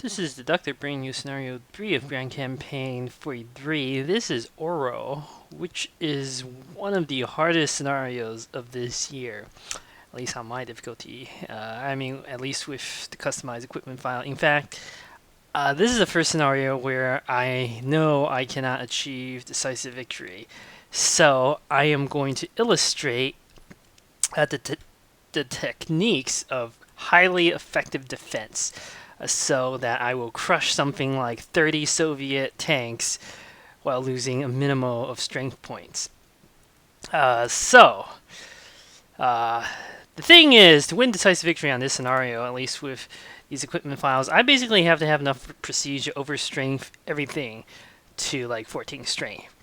This is Deducter bringing you Scenario 3 of Grand Campaign 43. This is Orel, which is one of the hardest scenarios of this year, at least on my difficulty. At least with the customized equipment file. In fact, this is the first scenario where I know I cannot achieve decisive victory. So I am going to illustrate the techniques of highly effective defense, so that I will crush something like 30 Soviet tanks while losing a minimum of strength points. The thing is, to win decisive victory on this scenario, at least with these equipment files, I basically have to have enough prestige to overstrength everything to like 14 strength.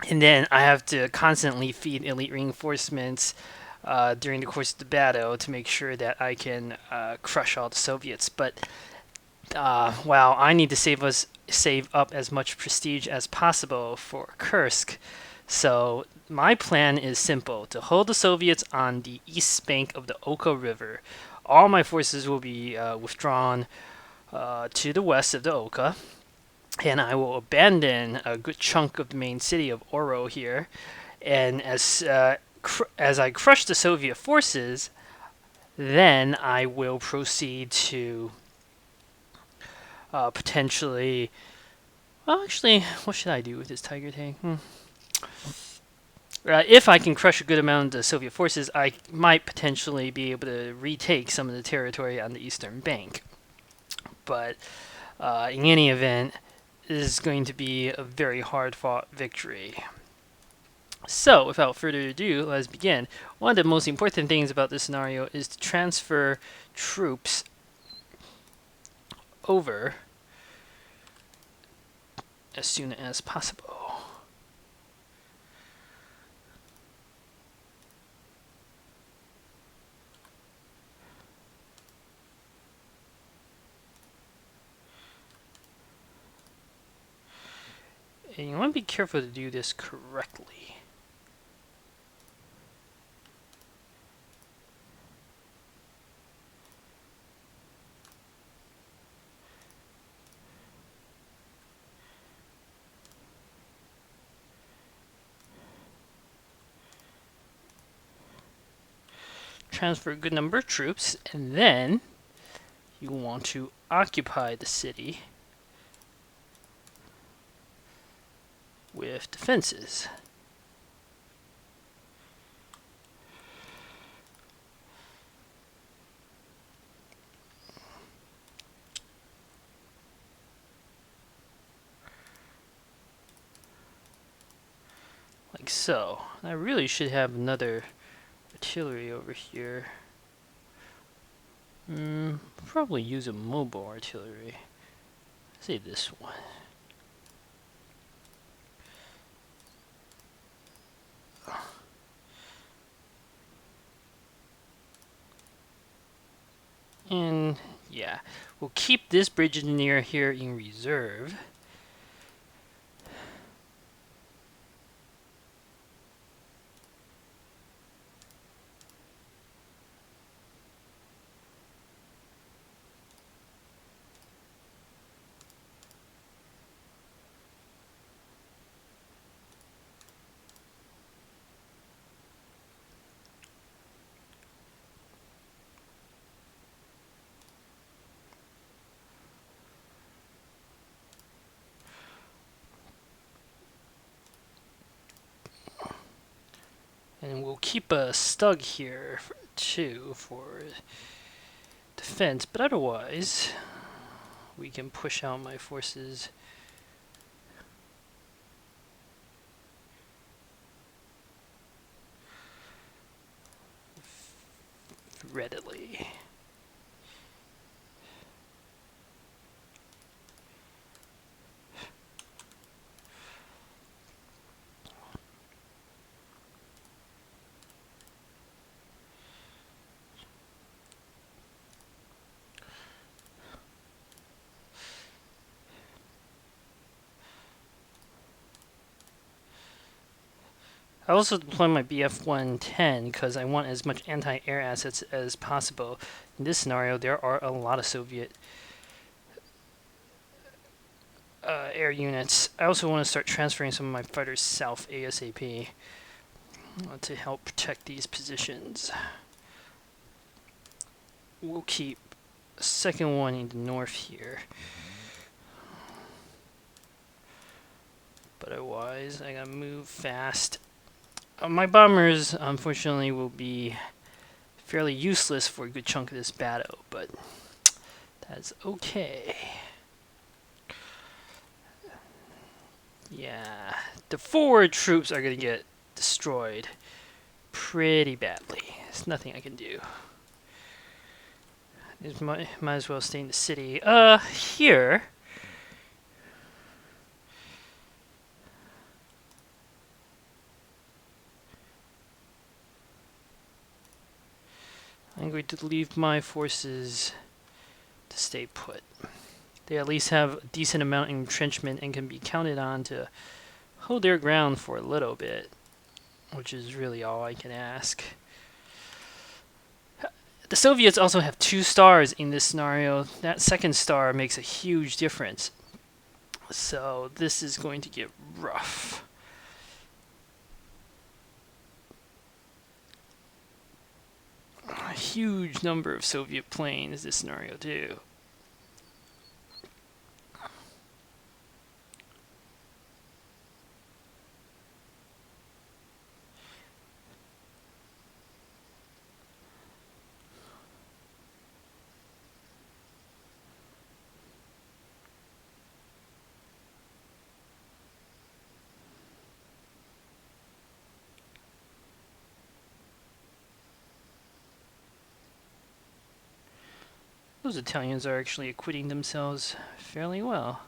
And then I have to constantly feed elite reinforcements during the course of the battle to make sure that I can crush all the Soviets. But while I need to save up as much prestige as possible for Kursk, so my plan is simple: to hold the Soviets on the east bank of the Oka River. All my forces will be withdrawn to the west of the Oka, and I will abandon a good chunk of the main city of Orel here. And as I crush the Soviet forces, then I will proceed to potentially... Well, actually, what should I do with this Tiger tank? If I can crush a good amount of the Soviet forces, I might potentially be able to retake some of the territory on the eastern bank. But in any event, this is going to be a very hard-fought victory. So, without further ado, let's begin. One of the most important things about this scenario is to transfer troops over as soon as possible. And you want to be careful to do this correctly. Transfer a good number of troops, and then you want to occupy the city with defenses. Like so. I really should have another artillery over here. Probably use a mobile artillery. Say this one. And yeah, we'll keep this bridge engineer here in reserve. And we'll keep a stug here too for defense, but otherwise we can push out my forces readily. I also deploy my BF-110 because I want as much anti-air assets as possible. In this scenario, there are a lot of Soviet air units. I also want to start transferring some of my fighters south ASAP to help protect these positions. We'll keep a second one in the north here. But otherwise, I gotta move fast. My bombers, unfortunately, will be fairly useless for a good chunk of this battle, but that's okay. Yeah, the forward troops are gonna get destroyed pretty badly. There's nothing I can do. Might as well stay in the city. Here. I'm going to leave my forces to stay put. They at least have a decent amount of entrenchment and can be counted on to hold their ground for a little bit, which is really all I can ask. The Soviets also have 2 stars in this scenario. That second star makes a huge difference. So this is going to get rough. A huge number of Soviet planes this scenario too. Those Italians are actually acquitting themselves fairly well.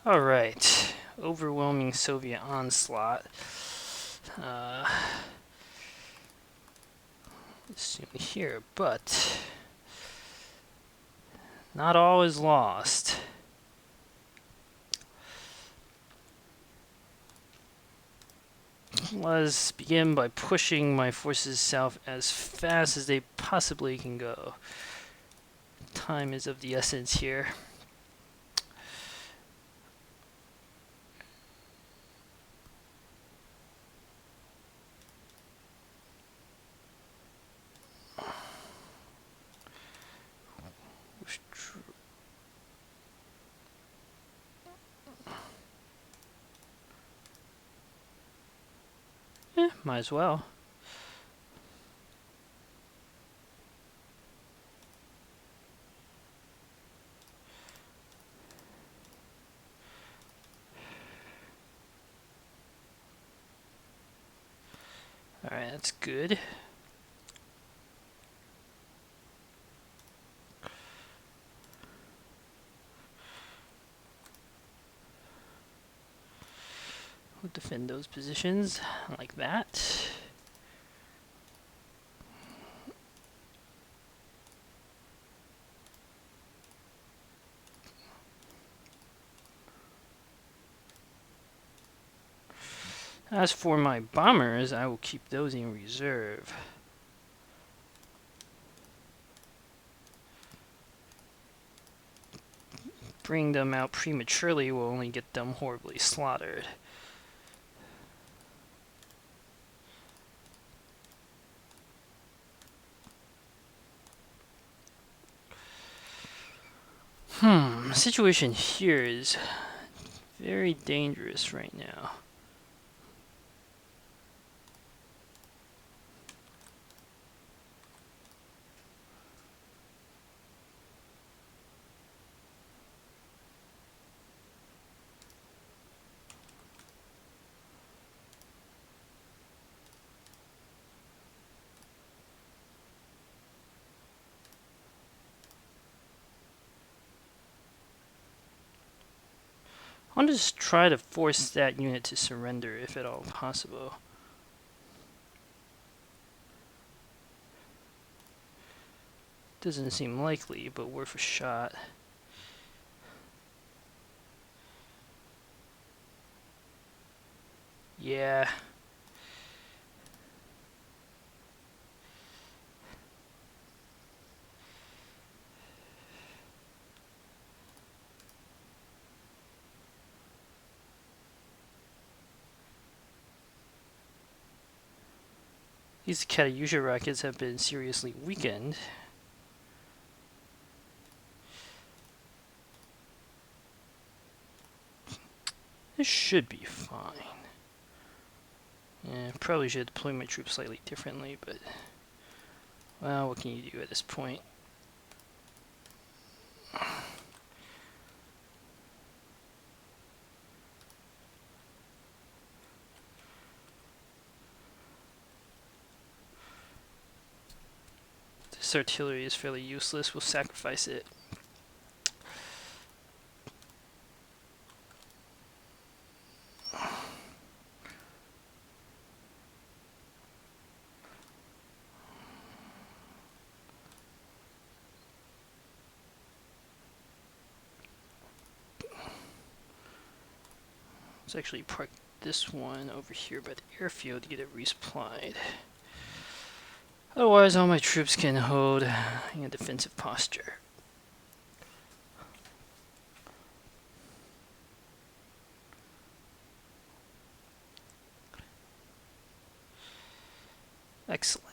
Alright, overwhelming Soviet onslaught. Soon here, but not all is lost. Let's begin by pushing my forces south as fast as they possibly can go. Time is of the essence here. Might as well. Alright, that's good. We'll defend those positions like that. As for my bombers, I will keep those in reserve. Bring them out prematurely will only get them horribly slaughtered. The situation here is very dangerous right now. I'll just try to force that unit to surrender if at all possible. Doesn't seem likely, but worth a shot. Yeah. These Katyusha rockets have been seriously weakened. This should be fine. Yeah, probably should deploy my troops slightly differently, but... well, what can you do at this point? This artillery is fairly useless. We'll sacrifice it. Let's actually park this one over here by the airfield to get it resupplied. Otherwise, all my troops can hold in a defensive posture. Excellent.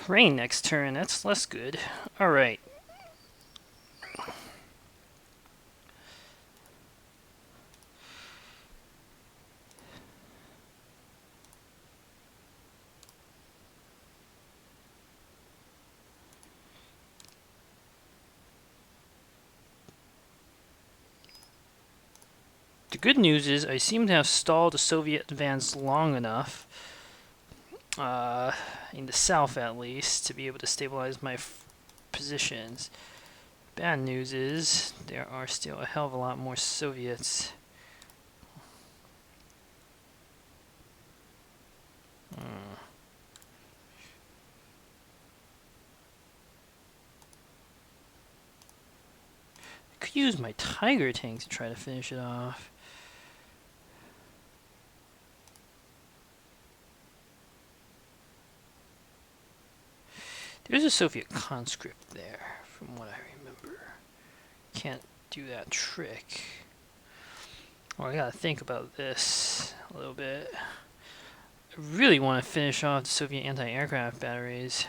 Rain next turn, that's less good. Alright. The good news is I seem to have stalled the Soviet advance long enough, in the south at least, to be able to stabilize my positions. Bad news is there are still a hell of a lot more Soviets. I could use my Tiger tank to try to finish it off. There's a Soviet conscript there, from what I remember. Can't do that trick. Well, I gotta think about this a little bit. I really want to finish off the Soviet anti-aircraft batteries.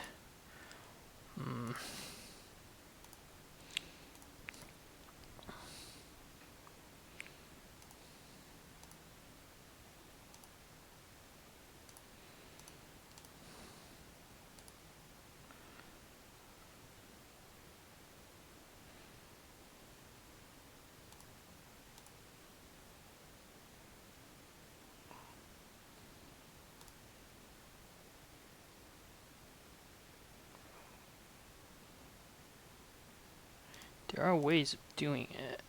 There are ways of doing it.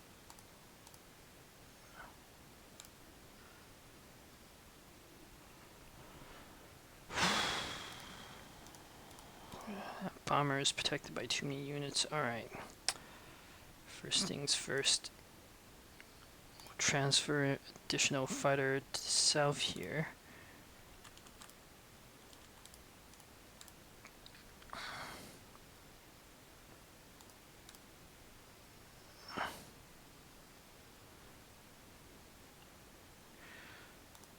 That bomber is protected by too many units. Alright. First things first. We'll transfer additional fighter to the south here.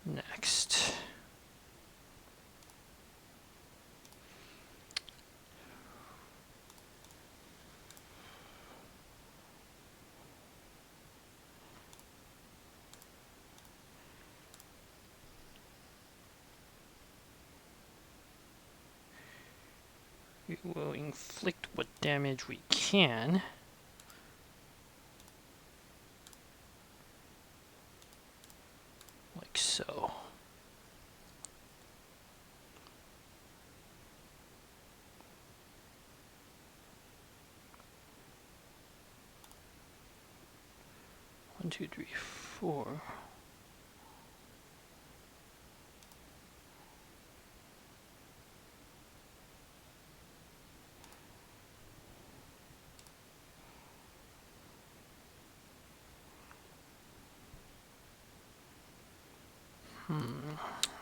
Next. We will inflict what damage we can. Like so. One, two, three, four.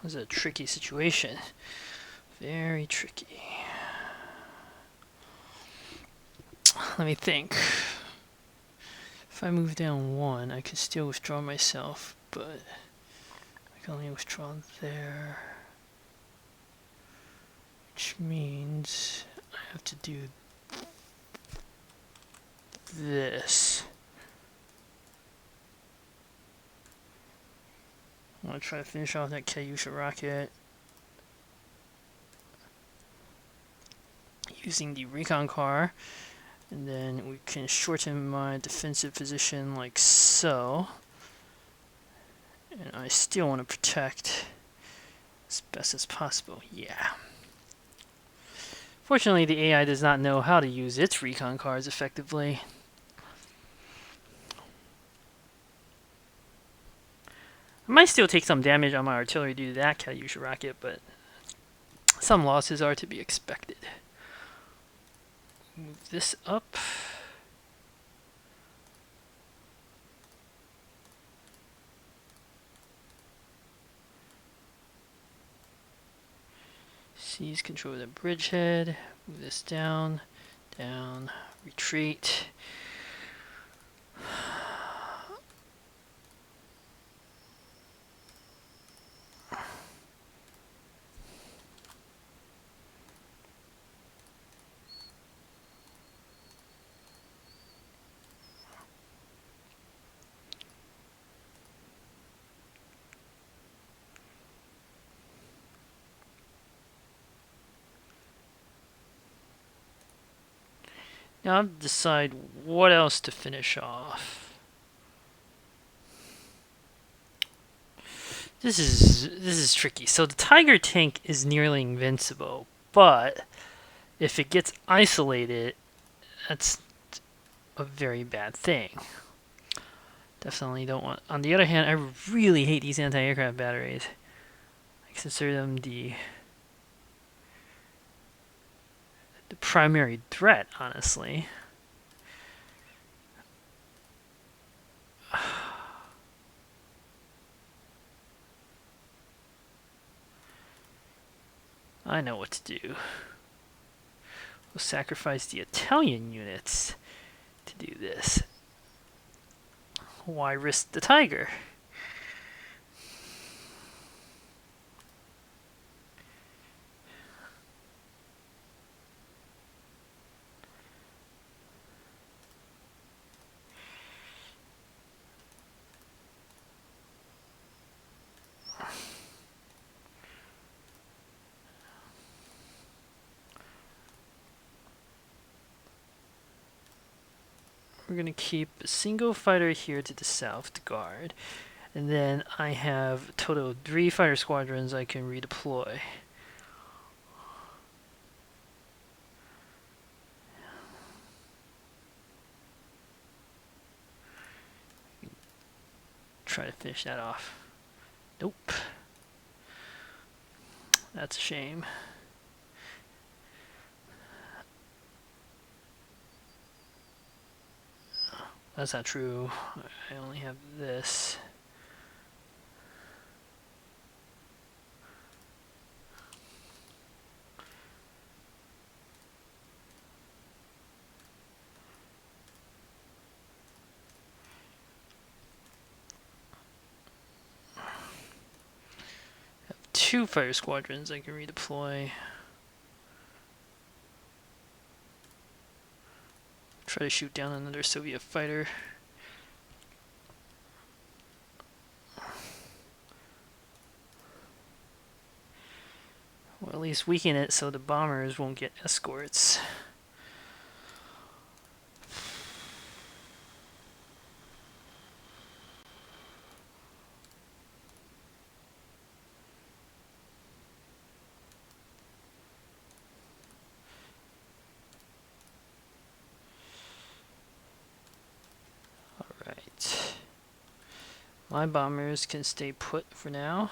This is a tricky situation. Very tricky. Let me think. If I move down one, I can still withdraw myself, but I can only withdraw there. Which means I have to do this. I'm going to try to finish off that Katyusha rocket using the recon car, and then we can shorten my defensive position like so. And I still want to protect as best as possible. Yeah. Fortunately, the AI does not know how to use its recon cars effectively. I might still take some damage on my artillery due to that Katyusha rocket, but some losses are to be expected. Move this up. Seize control of the bridgehead. Move this down, down, retreat. Now I have to decide what else to finish off. This is tricky. So the Tiger tank is nearly invincible, but if it gets isolated, that's a very bad thing. Definitely don't want. On the other hand, I really hate these anti-aircraft batteries. I consider them the primary threat, honestly. I know what to do. We'll sacrifice the Italian units to do this. Why risk the Tiger? We're going to keep a single fighter here to the south to guard. And then I have a total of 3 fighter squadrons I can redeploy. try to finish that off. Nope. That's a shame. That's not true. I only have this. Two fighter squadrons I can redeploy. Try to shoot down another Soviet fighter. Or at least weaken it so the bombers won't get escorts. Alright. My bombers can stay put for now.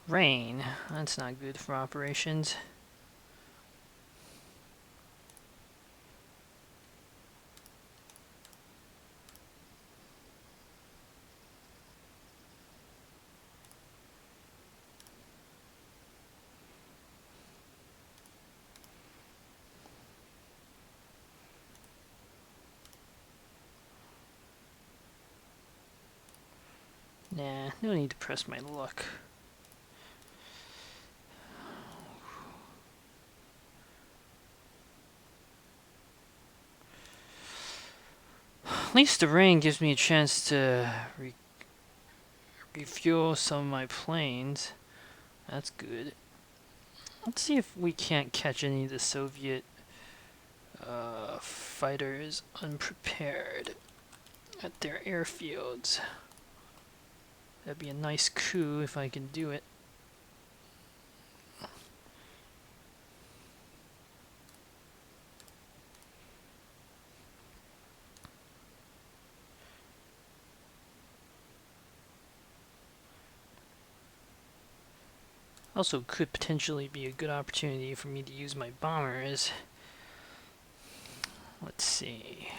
Rain. That's not good for operations. Nah, no need to press my luck. At least the rain gives me a chance to refuel some of my planes. That's good. Let's see if we can't catch any of the Soviet fighters unprepared at their airfields. That'd be a nice coup if I can do it. Also could potentially be a good opportunity for me to use my bombers. Let's see.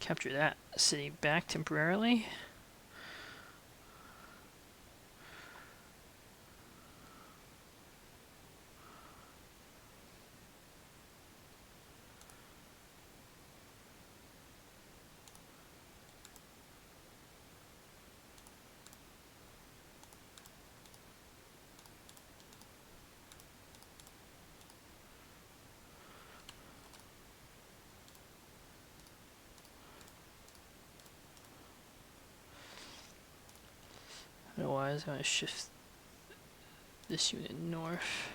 Capture that city back temporarily. I don't know why I was going to shift this unit north.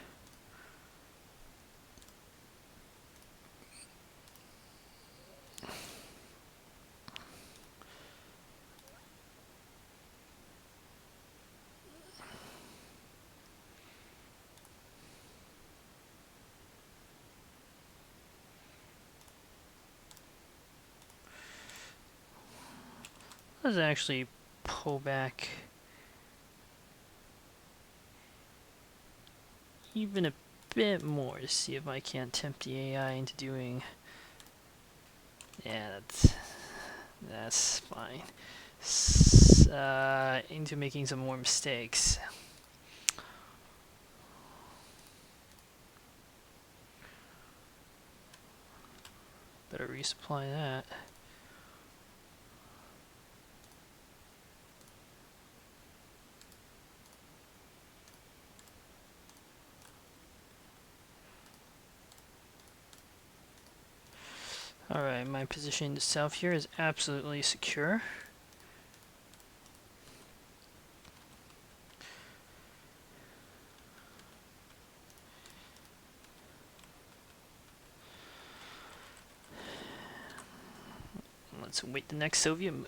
Let's actually pull back even a bit more to see if I can't tempt the AI into doing. Yeah, that's fine. Into making some more mistakes. Better resupply that. Alright, my position in the south here is absolutely secure. Let's wait the next Soviet move.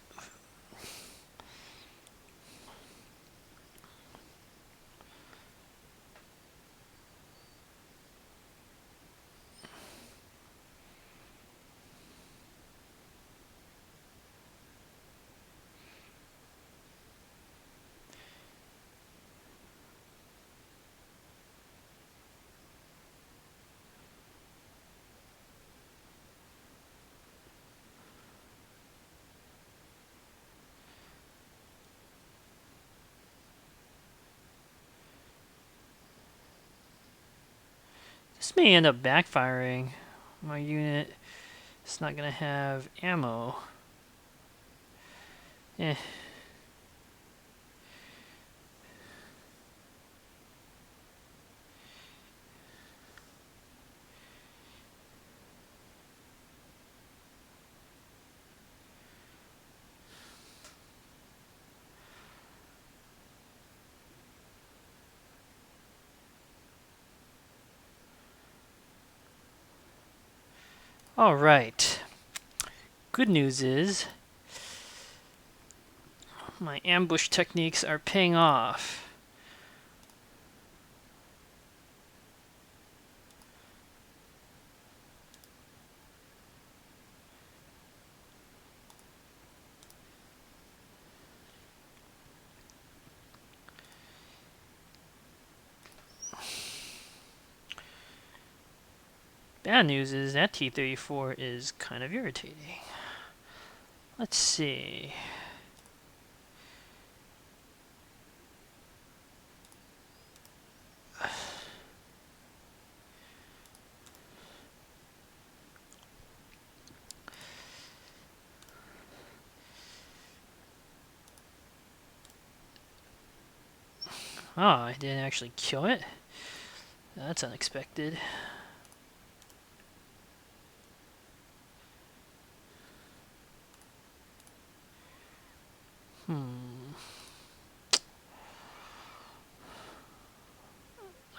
This may end up backfiring. My unit is not going to have ammo. Eh. Alright. Good news is my ambush techniques are paying off. Bad news is that T-34 is kind of irritating. Let's see. Oh, I didn't actually kill it. That's unexpected.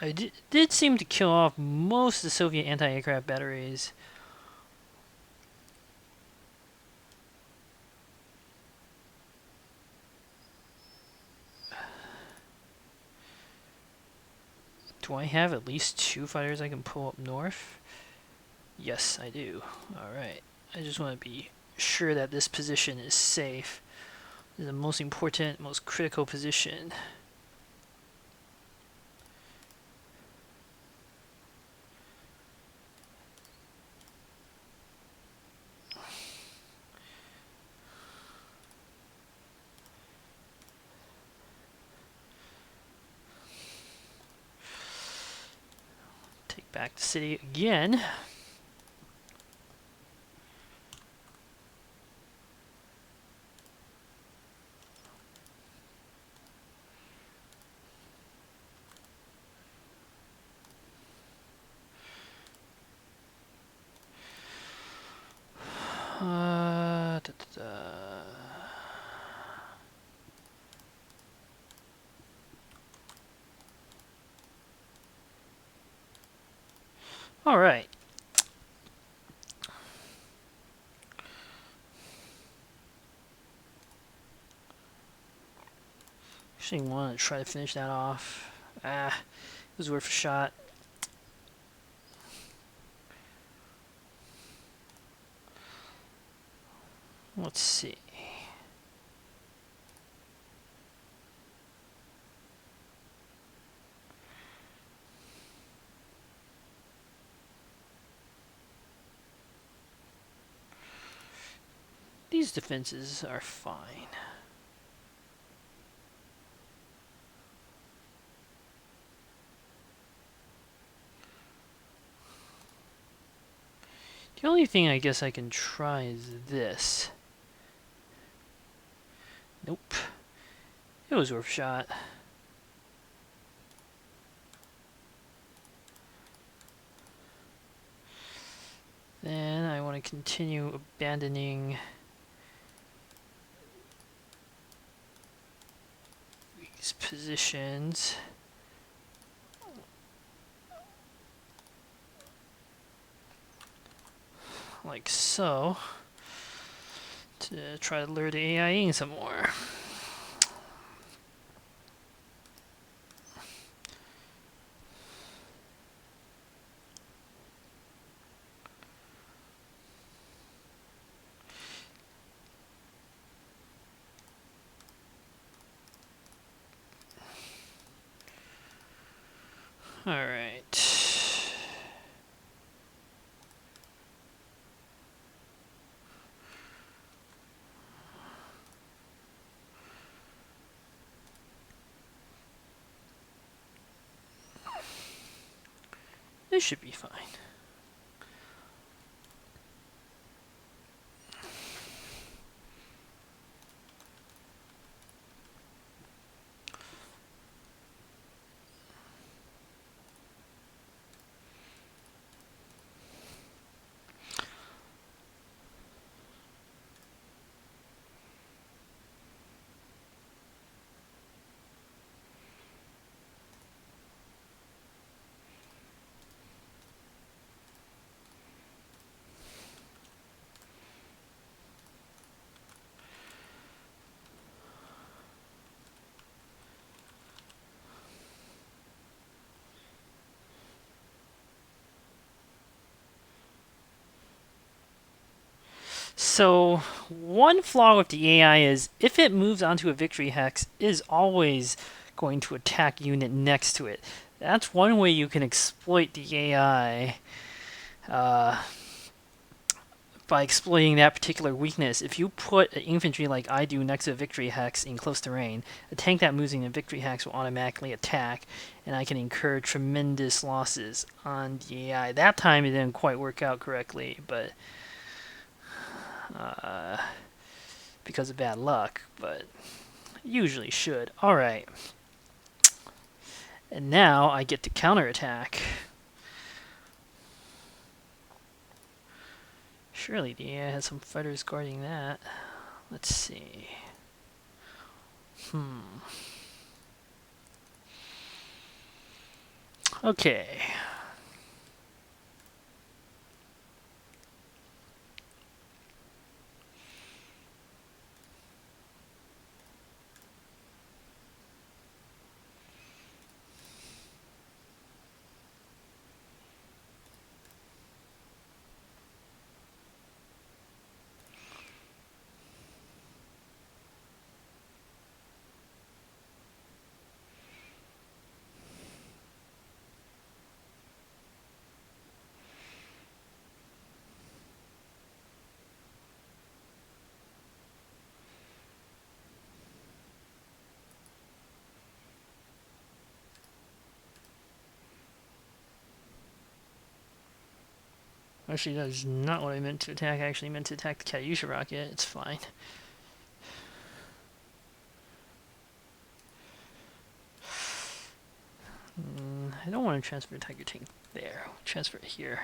I did seem to kill off most of the Soviet anti-aircraft batteries. Do I have at least 2 fighters I can pull up north? Yes, I do. Alright. I just want to be sure that this position is safe. This is the most important, most critical position. Take back the city again. Da, da, da. Actually want to try to finish that off. It was worth a shot. Let's see. These defenses are fine. The only thing I guess I can try is this. Nope. It was worth a shot. Then I want to continue abandoning these positions. Like so. To try to lure the AI in some more. Alright. This should be fine. So, one flaw with the AI is if it moves onto a victory hex, it is always going to attack unit next to it. That's one way you can exploit the AI by exploiting that particular weakness. If you put an infantry like I do next to a victory hex in close terrain, a tank that moves in a victory hex will automatically attack, and I can incur tremendous losses on the AI. That time it didn't quite work out correctly, but because of bad luck, but usually should. Alright. And now I get to counterattack. Surely the AI has some fighters guarding that. Let's see. Okay. Actually, that's not what I meant to attack. I actually meant to attack the Katyusha rocket. It's fine. I don't want to transfer Tiger Tank there. Transfer it here.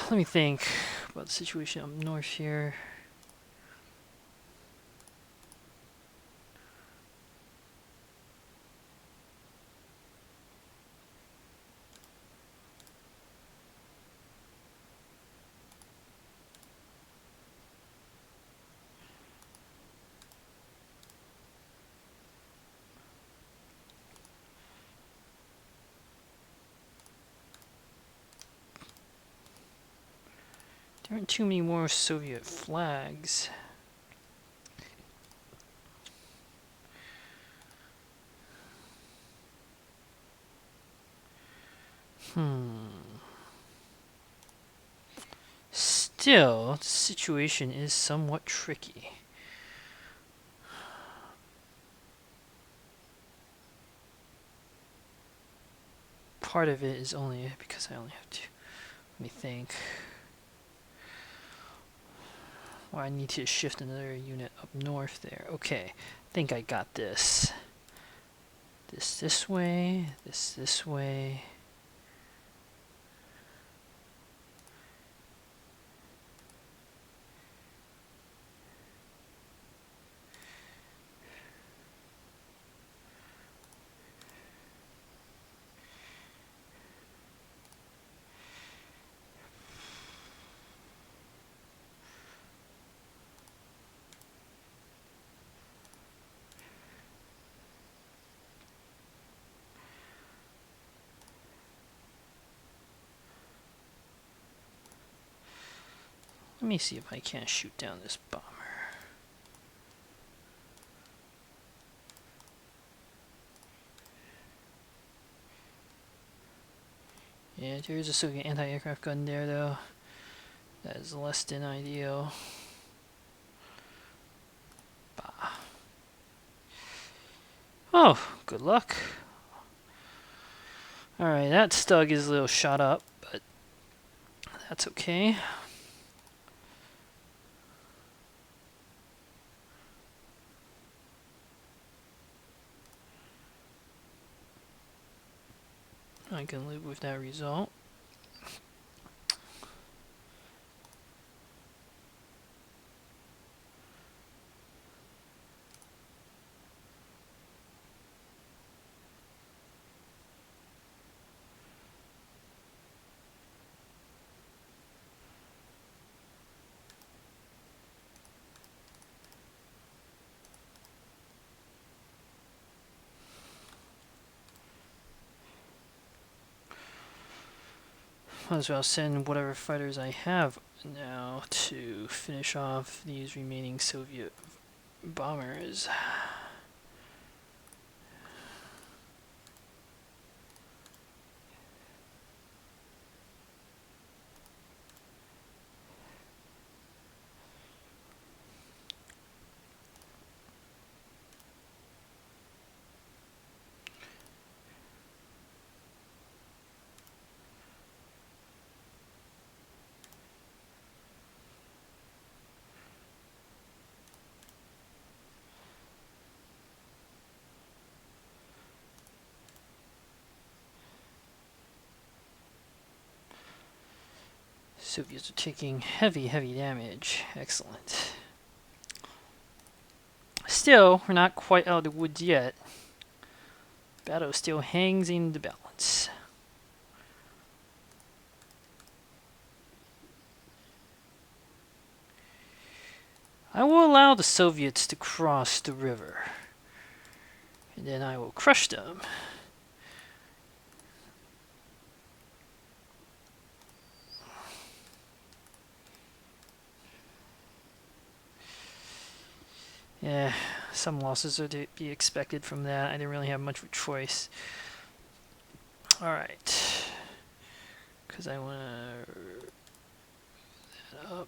let me think about the situation up north here. There aren't too many more Soviet flags. Still, the situation is somewhat tricky. Part of it is only because I only have to. Let me think. Well, I need to shift another unit up north there. Okay, I think I got this. This way, this way. Let me see if I can't shoot down this bomber. Yeah, there's a Soviet anti-aircraft gun there, though. That is less than ideal. Bah. Oh, good luck. Alright, that Stug is a little shot up, but that's okay. I can live with that result. Might as well send whatever fighters I have now to finish off these remaining Soviet bombers. Soviets are taking heavy damage. Excellent. Still, we're not quite out of the woods yet. Battle still hangs in the balance. I will allow the Soviets to cross the river, and then I will crush them. Yeah, some losses are to be expected from that. I didn't really have much of a choice. Alright. Because I want to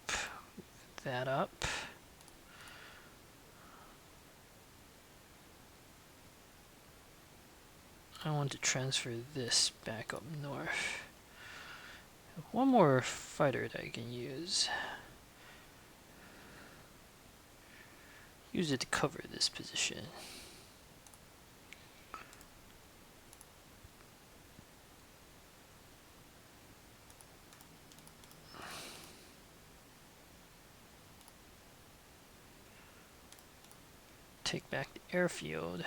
that up. I want to transfer this back up north. One more fighter that I can use. Use it to cover this position. take back the airfield.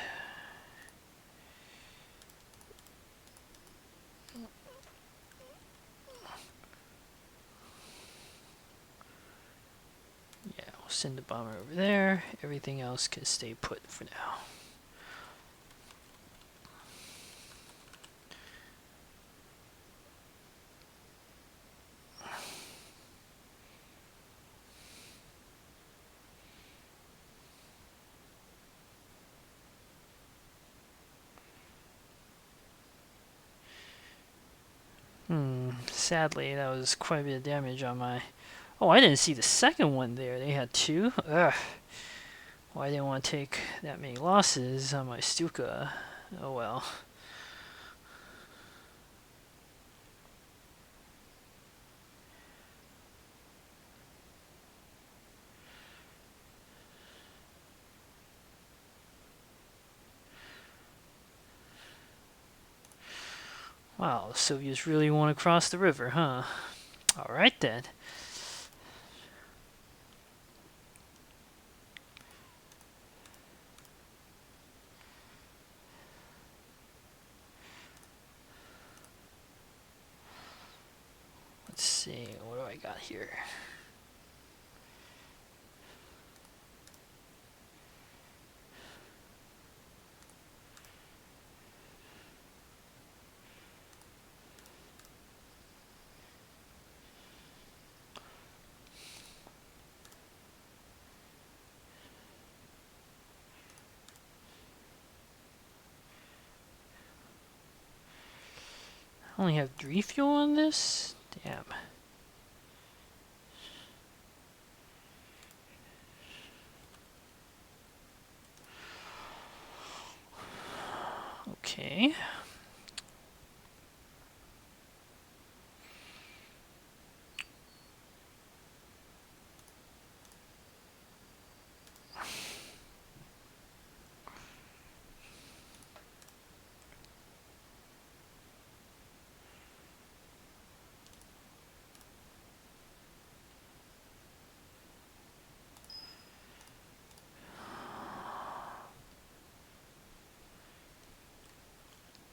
Yeah, we'll send the bomber over there. Everything else can stay put for now. Sadly, that was quite a bit of damage on my... Oh, I didn't see the second one there. They had two? Ugh. Well, I didn't want to take that many losses on my Stuka. Oh well. Wow, the Soviets really want to cross the river, huh? Alright then. Let's see, what do I got here? I only have 3 fuel on this? Damn. Okay.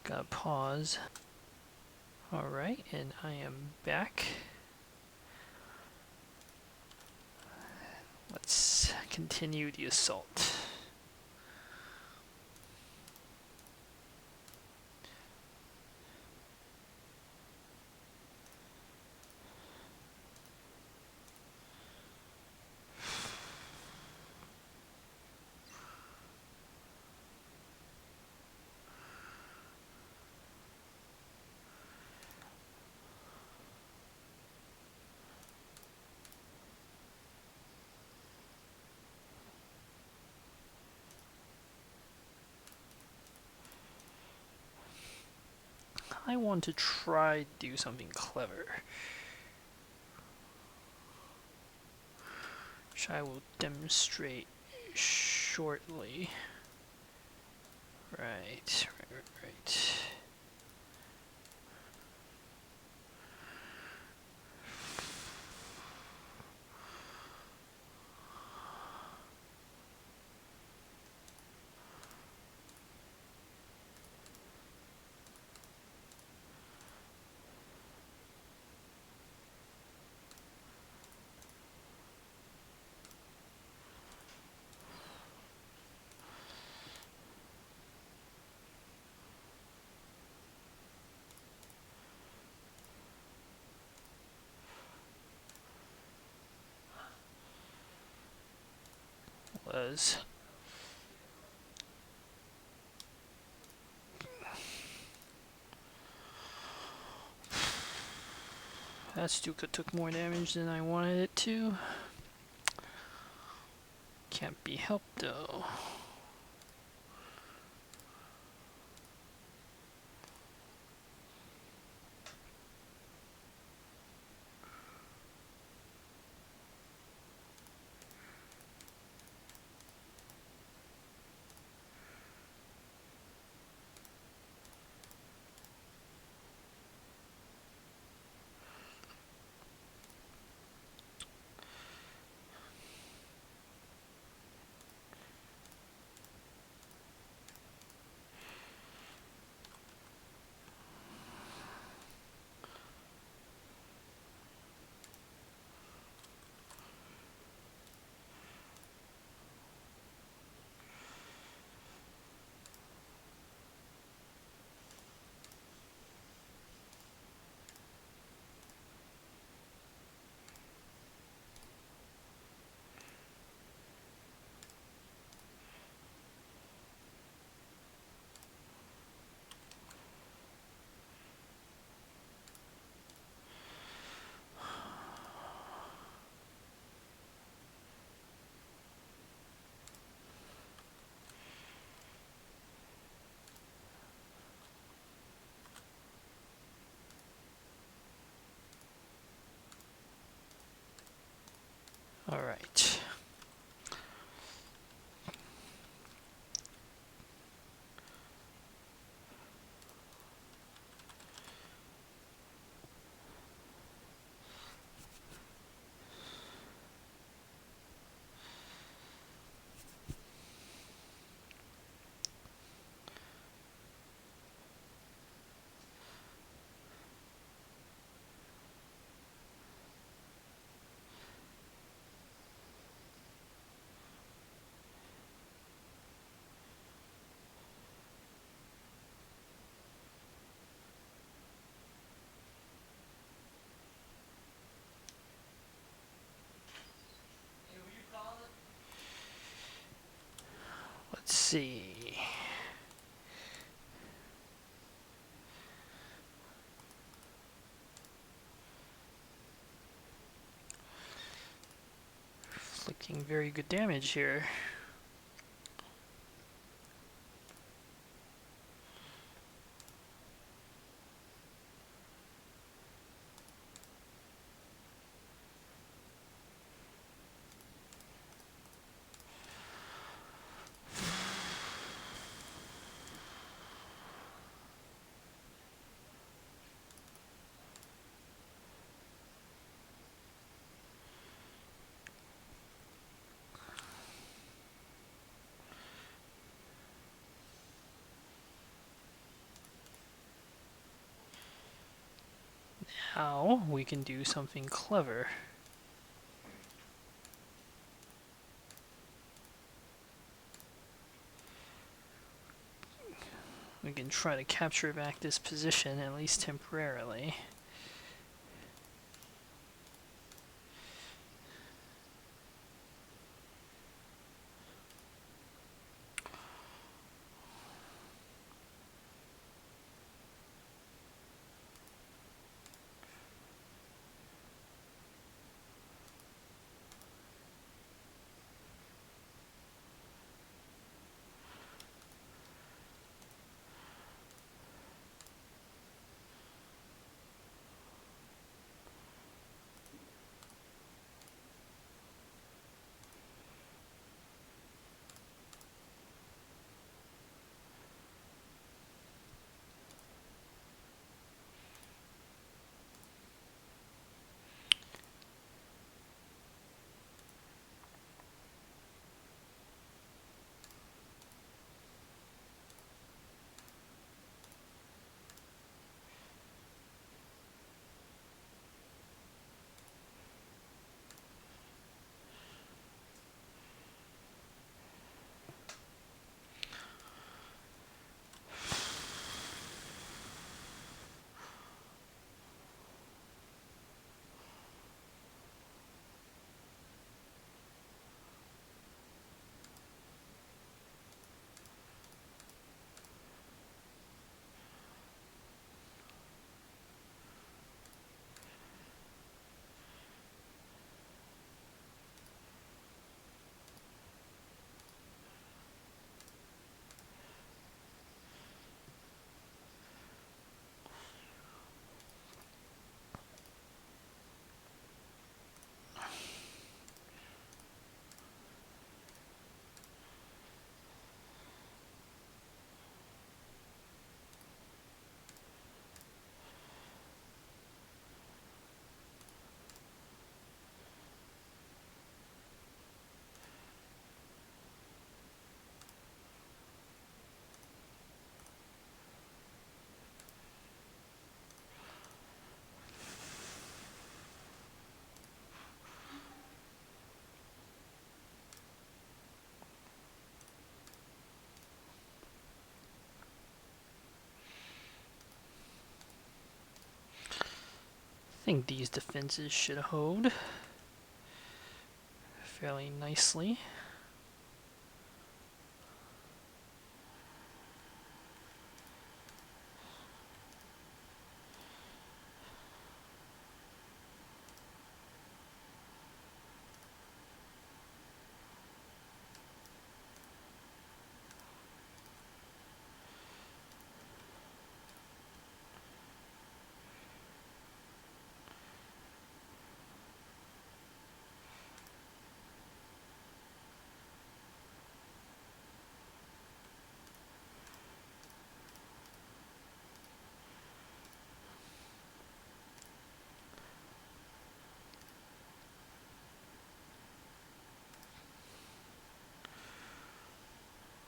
Gotta pause. Alright, and I am back. Let's continue the assault. I want to try to do something clever, which I will demonstrate shortly. Right. Was that Stuka took more damage than I wanted it to. Can't be helped though. see. Inflicting very good damage here. Now we can do something clever. We can try to capture back this position, at least temporarily. I think these defenses should hold fairly nicely.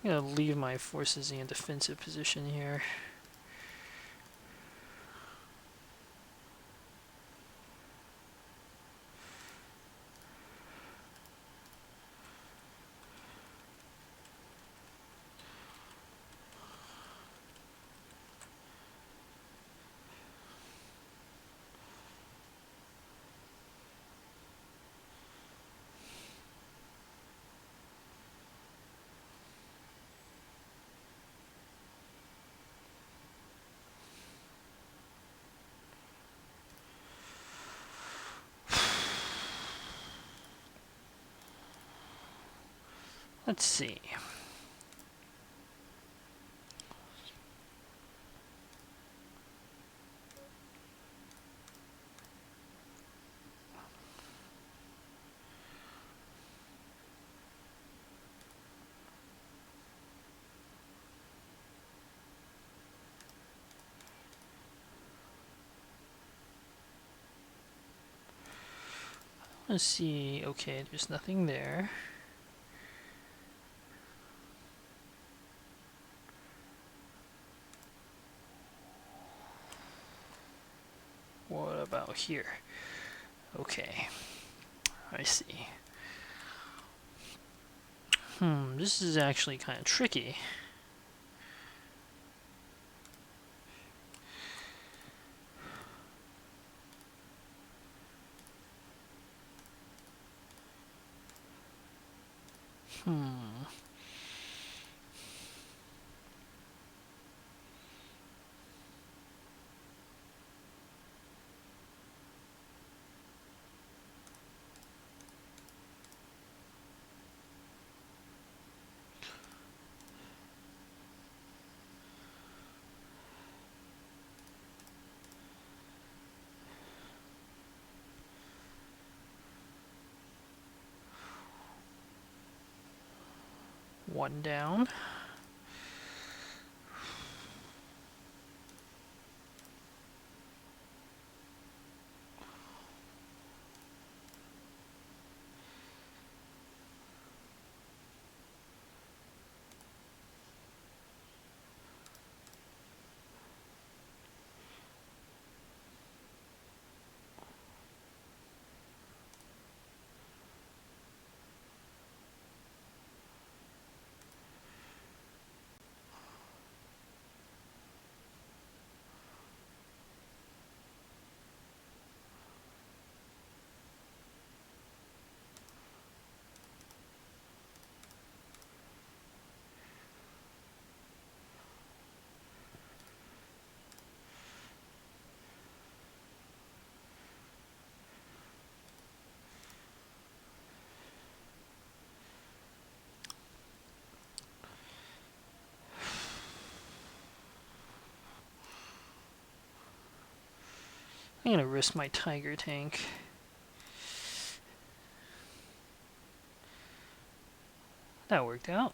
I'm gonna leave my forces in a defensive position here. Let's see. Let's see. Okay, there's nothing there. What about here? Okay, I see. This is actually kind of tricky. One down. I'm gonna risk my Tiger tank. That worked out.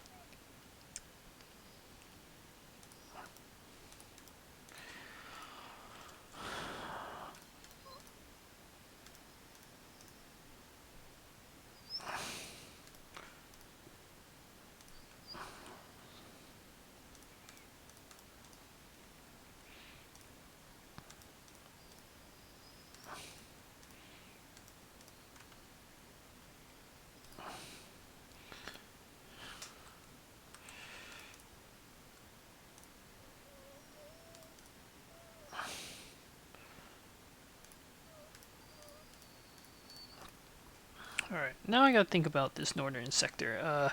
Alright, now I gotta think about this northern sector.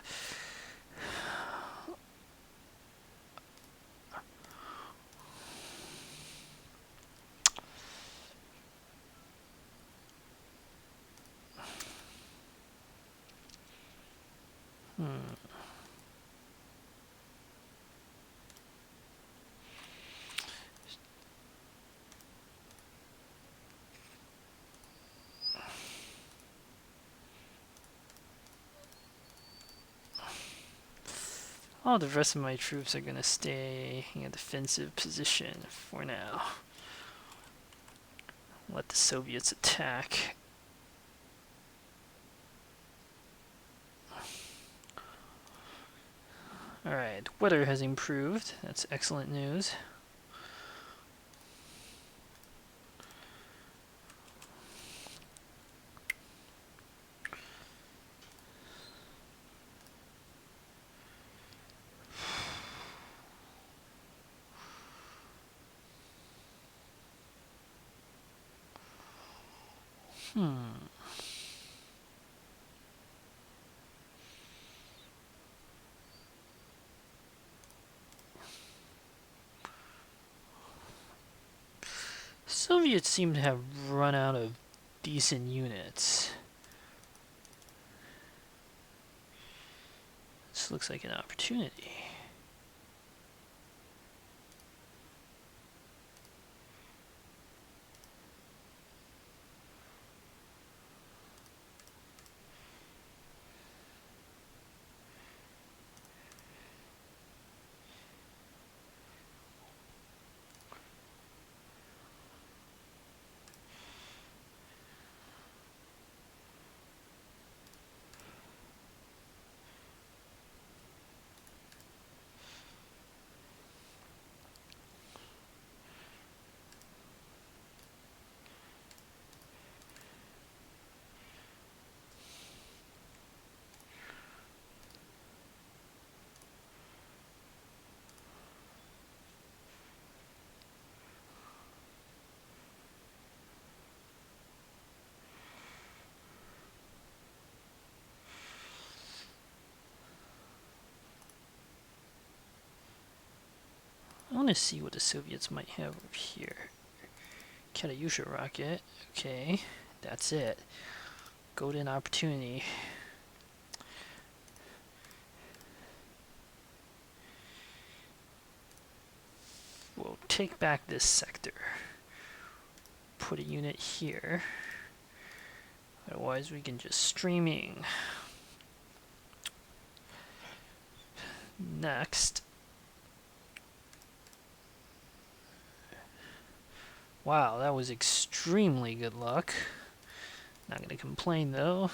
All the rest of my troops are gonna stay in a defensive position for now. Let the Soviets attack. Alright, weather has improved. That's excellent news. Soviets seem to have run out of decent units. This looks like an opportunity. I want to see what the Soviets might have over here. Katyusha rocket. Okay, that's it. Golden opportunity. We'll take back this sector. Put a unit here. Otherwise, we can just streaming. Next. Wow, that was extremely good luck. Not gonna complain though.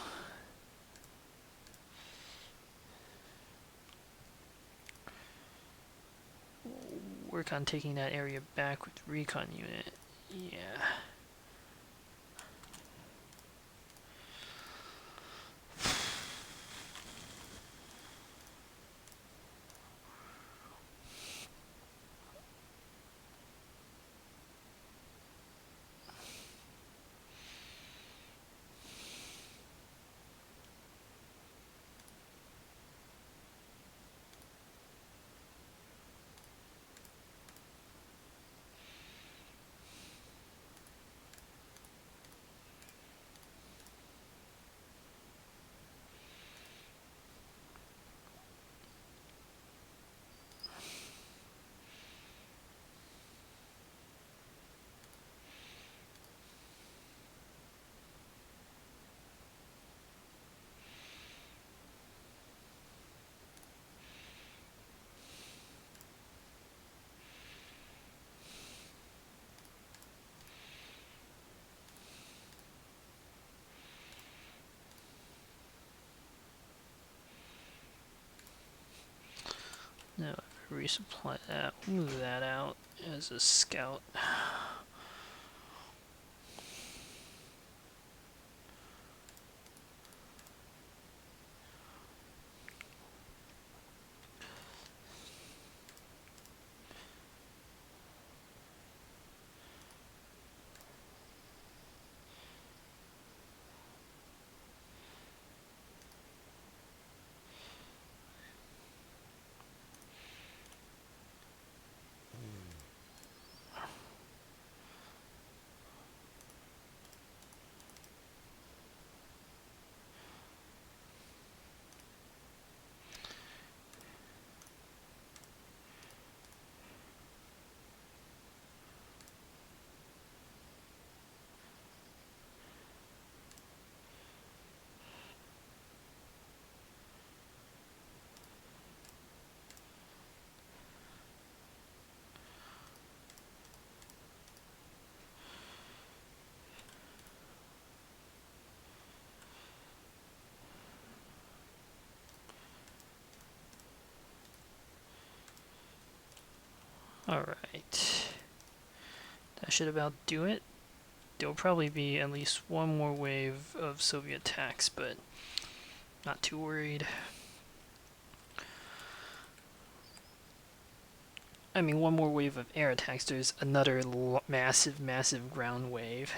Work on taking that area back with recon unit. Yeah. Now, resupply that, move that out as a scout. Alright. That should about do it. There'll probably be at least one more wave of Soviet attacks, but not too worried. I mean, one more wave of air attacks. There's another massive ground wave.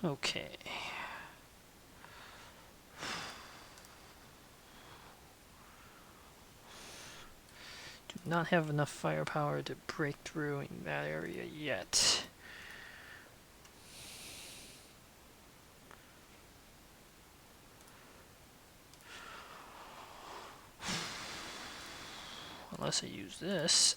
Okay. not have enough firepower to break through in that area yet. Unless I use this.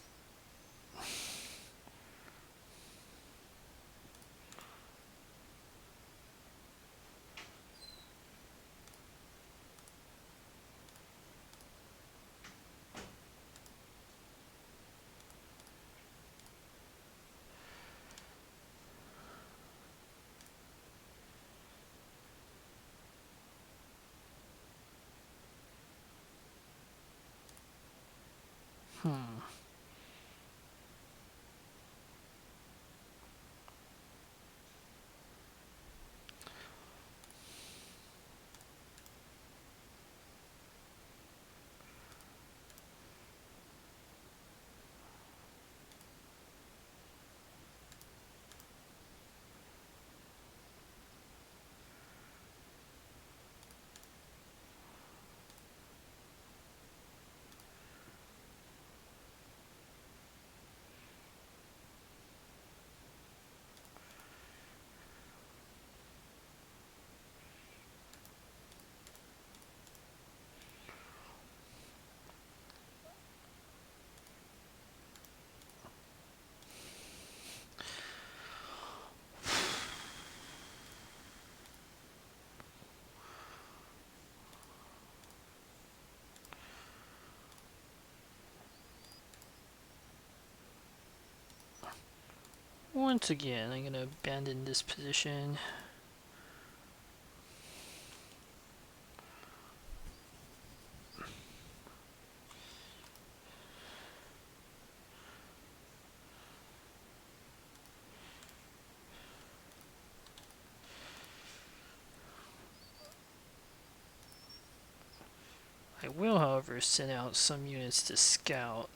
Once again, I'm going to abandon this position. I will, however, send out some units to scout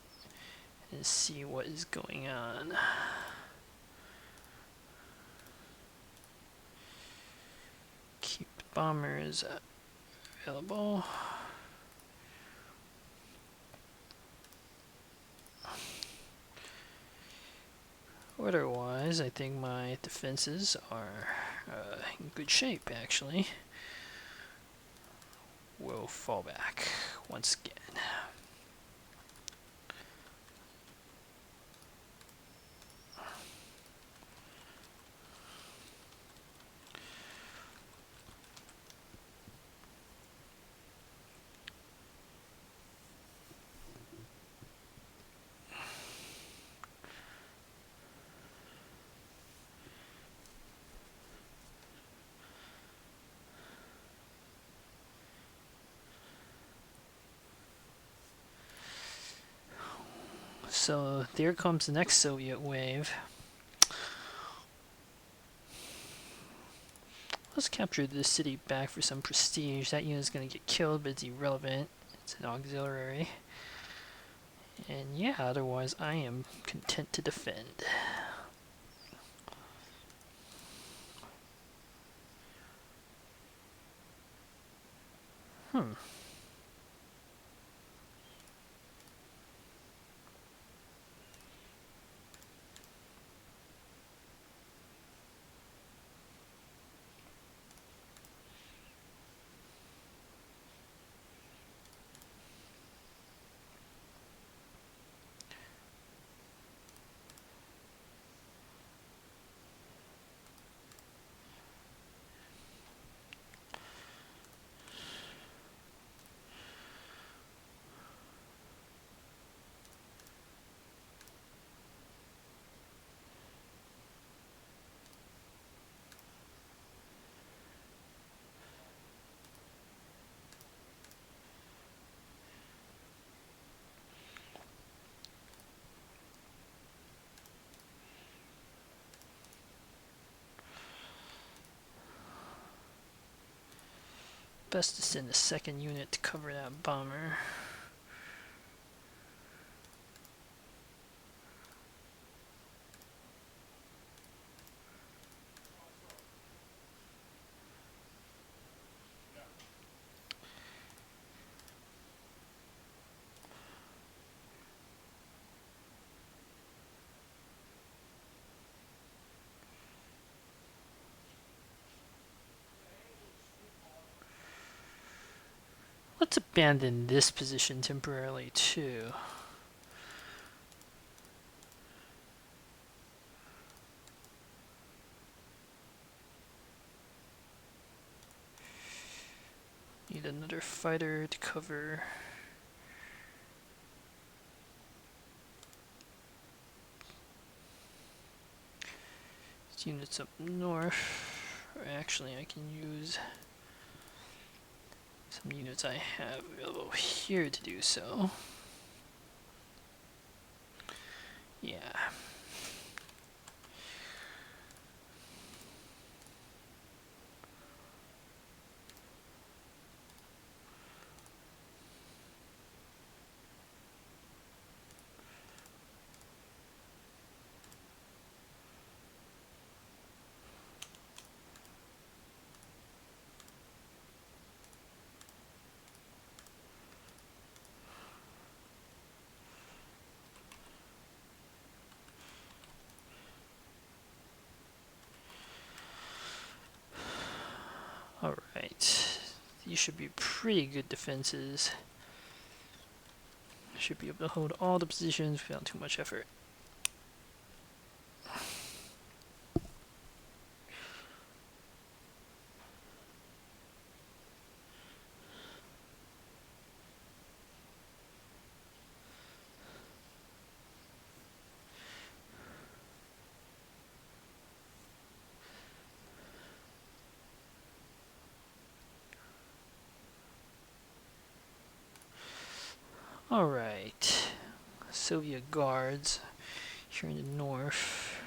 and see what is going on. Keep the bombers available. Otherwise, I think my defenses are in good shape, actually. We'll fall back once again. So there comes the next Soviet wave. Let's capture this city back for some prestige. That unit's going to get killed, but it's irrelevant. It's an auxiliary. And yeah, otherwise I am content to defend. Best to send a second unit to cover that bomber. let's abandon this position temporarily too. Need another fighter to cover. These units up north. Or actually, I can use some units I have available here to do so. Yeah. Alright. These should be pretty good defenses. Should be able to hold all the positions without too much effort. Alright. Soviet guards here in the north.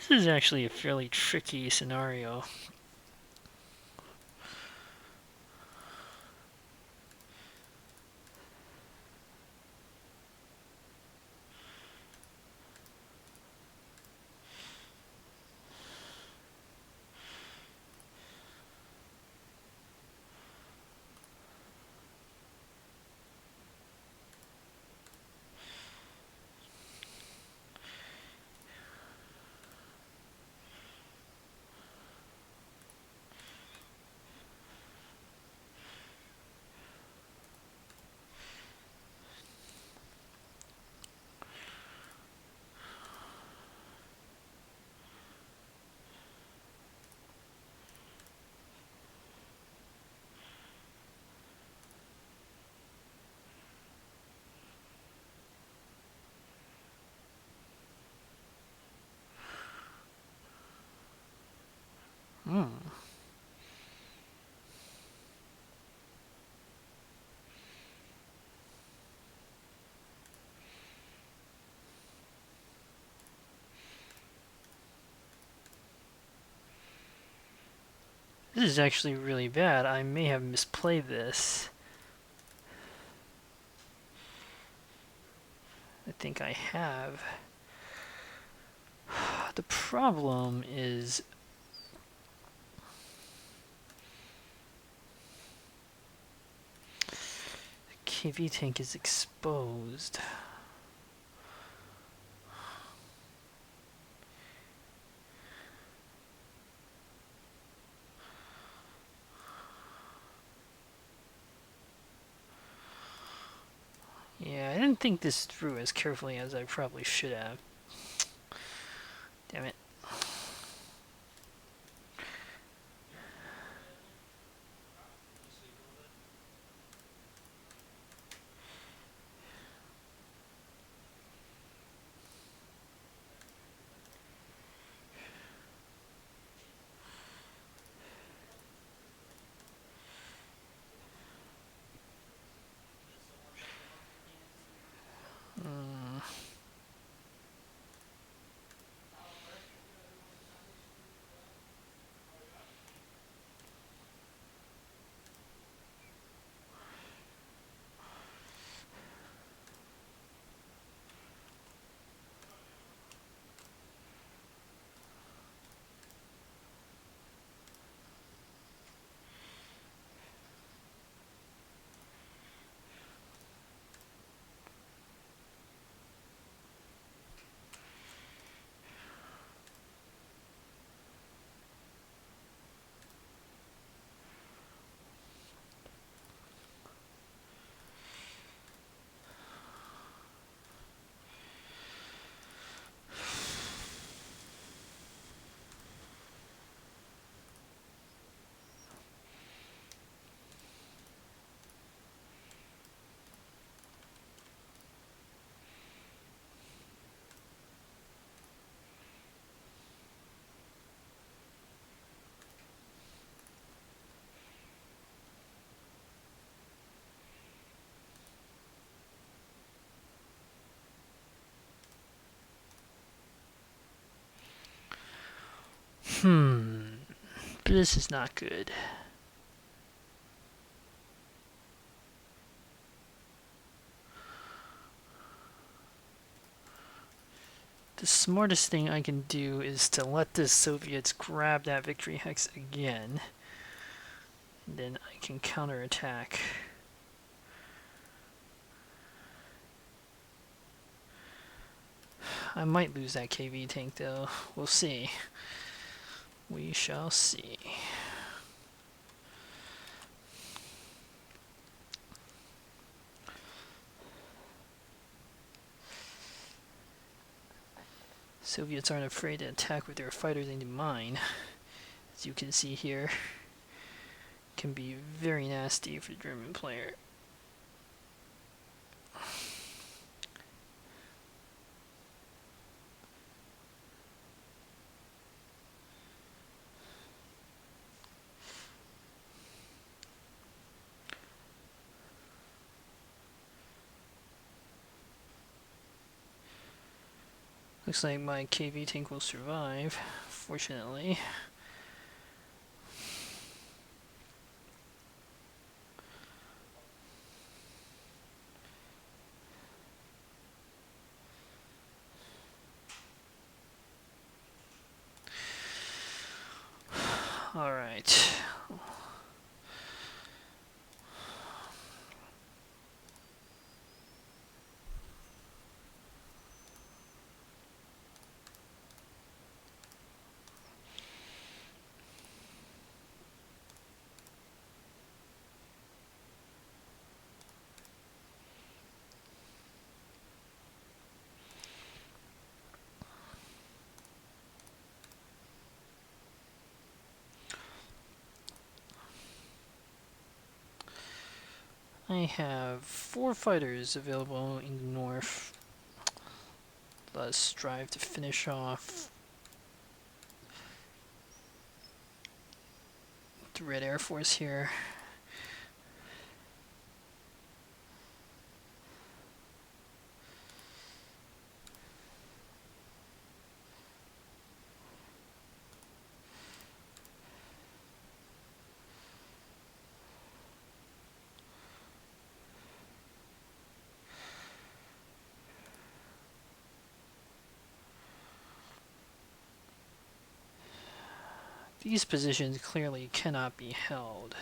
This is actually a fairly tricky scenario. This is actually really bad. I may have misplayed this. I think I have. The problem is the KV tank is exposed. Yeah, I didn't think this through as carefully as I probably should have. Damn it. This is not good. The smartest thing I can do is to let the Soviets grab that victory hex again. And then I can counterattack. I might lose that KV tank though. We'll see. We shall see. Soviets aren't afraid to attack with their fighters into mine. As you can see here, can be very nasty for the German player. Looks like my KV tank will survive, fortunately. Alright. I have 4 fighters available in the north. Let's strive to finish off the Red Air Force here. These positions clearly cannot be held.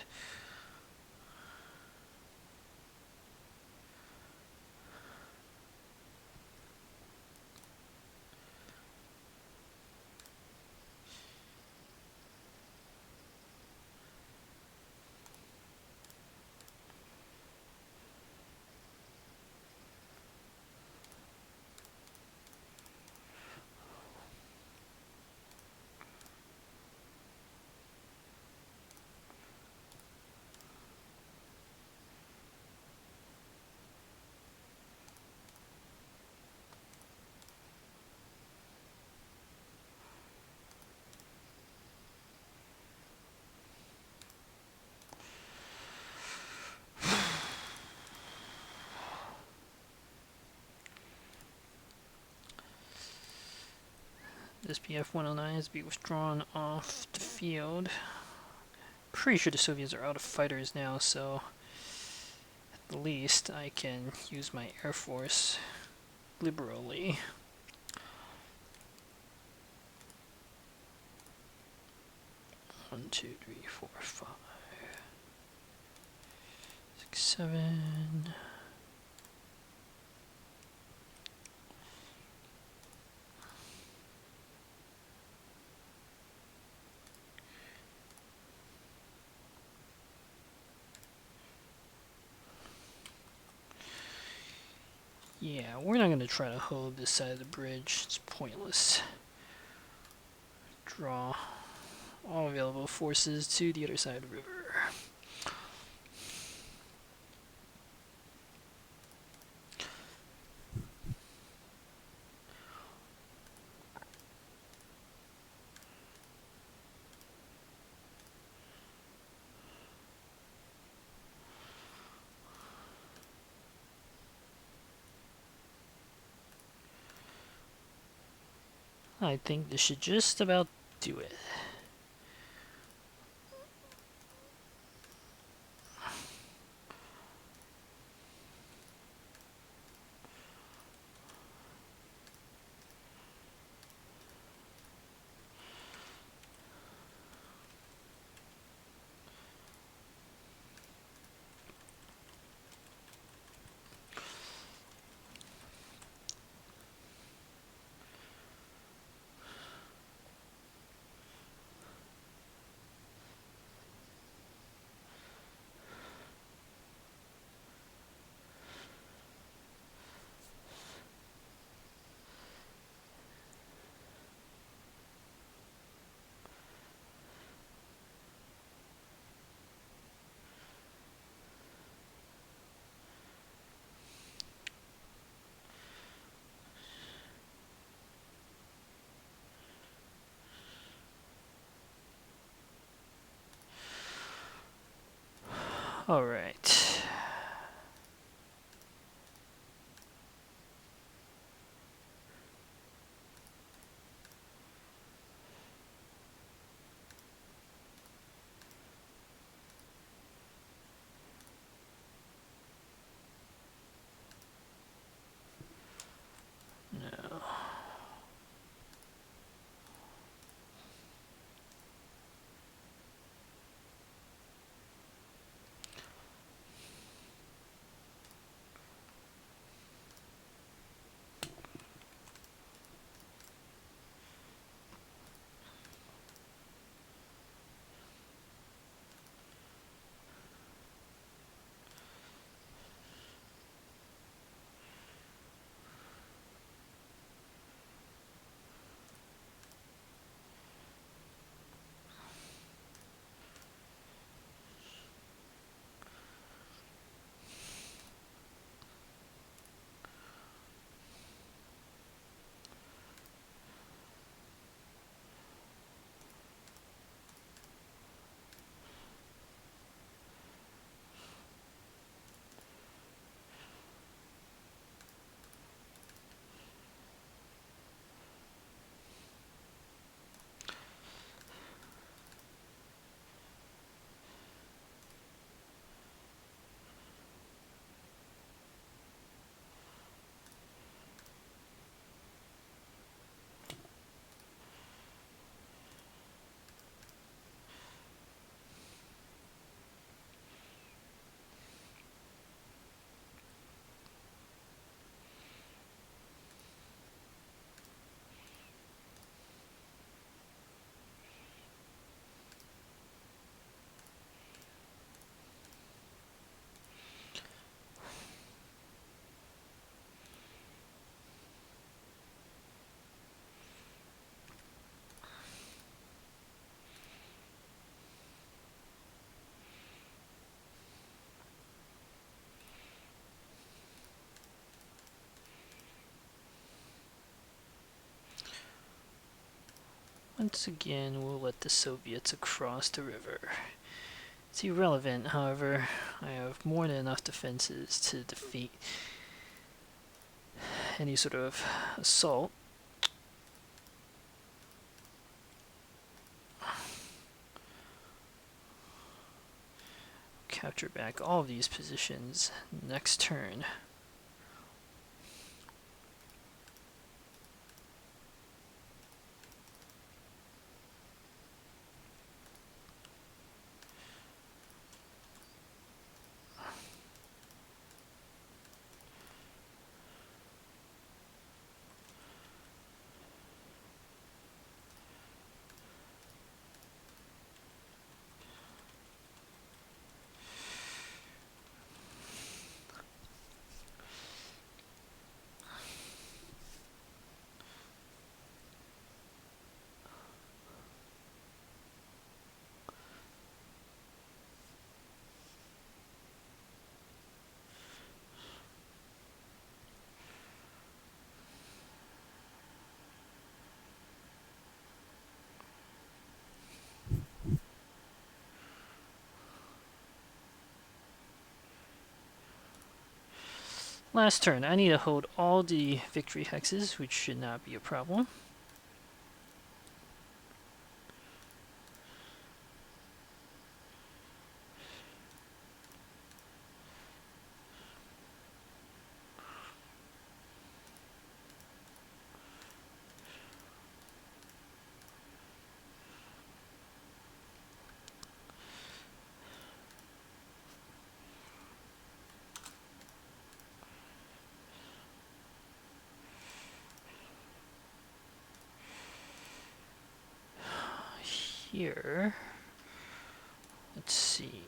This BF-109 has to be withdrawn off the field. Pretty sure the Soviets are out of fighters now, so at the least I can use my Air Force liberally. One, two, three, four, 5, 6, 7. Yeah, we're not going to try to hold this side of the bridge. It's pointless. Draw all available forces to the other side of the river. I think this should just about do it. All right. No. Once again, we'll let the Soviets across the river. It's irrelevant, however. I have more than enough defenses to defeat any sort of assault. Capture back all of these positions next turn. Last turn, I need to hold all the victory hexes, which should not be a problem. Here, let's see.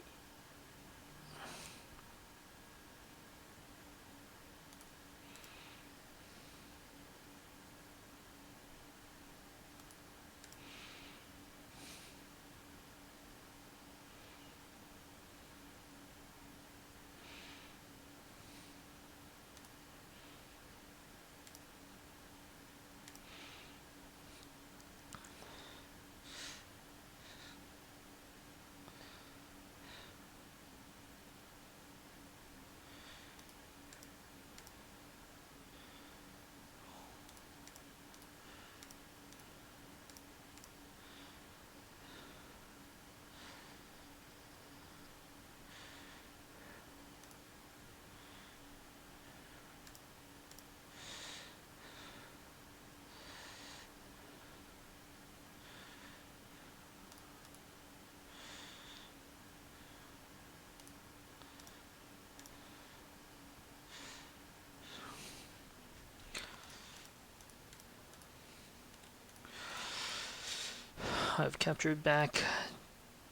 I've captured back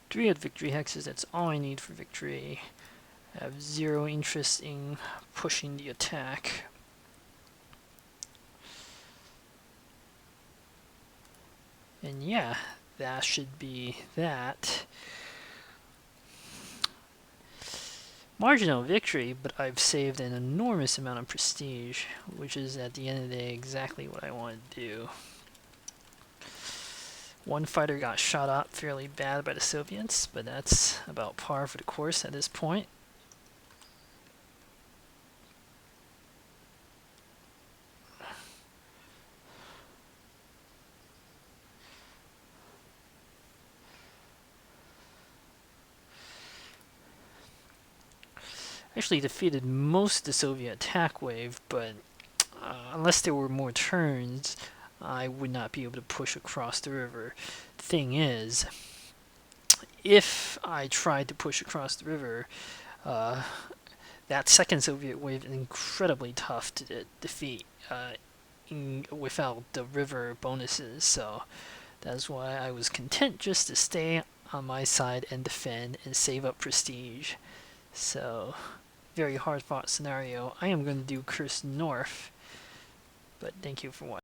3 of the victory hexes. That's all I need for victory. I have 0 interest in pushing the attack. And yeah, that should be that. Marginal victory, but I've saved an enormous amount of prestige, which is at the end of the day exactly what I want to do. One fighter got shot up fairly bad by the Soviets, but that's about par for the course at this point. Actually defeated most of the Soviet attack wave, but unless there were more turns, I would not be able to push across the river. Thing is, if I tried to push across the river, that second Soviet wave is incredibly tough to defeat without the river bonuses, so that's why I was content just to stay on my side and defend and save up prestige. So, very hard fought scenario. I am going to do Curse North, but thank you for watching.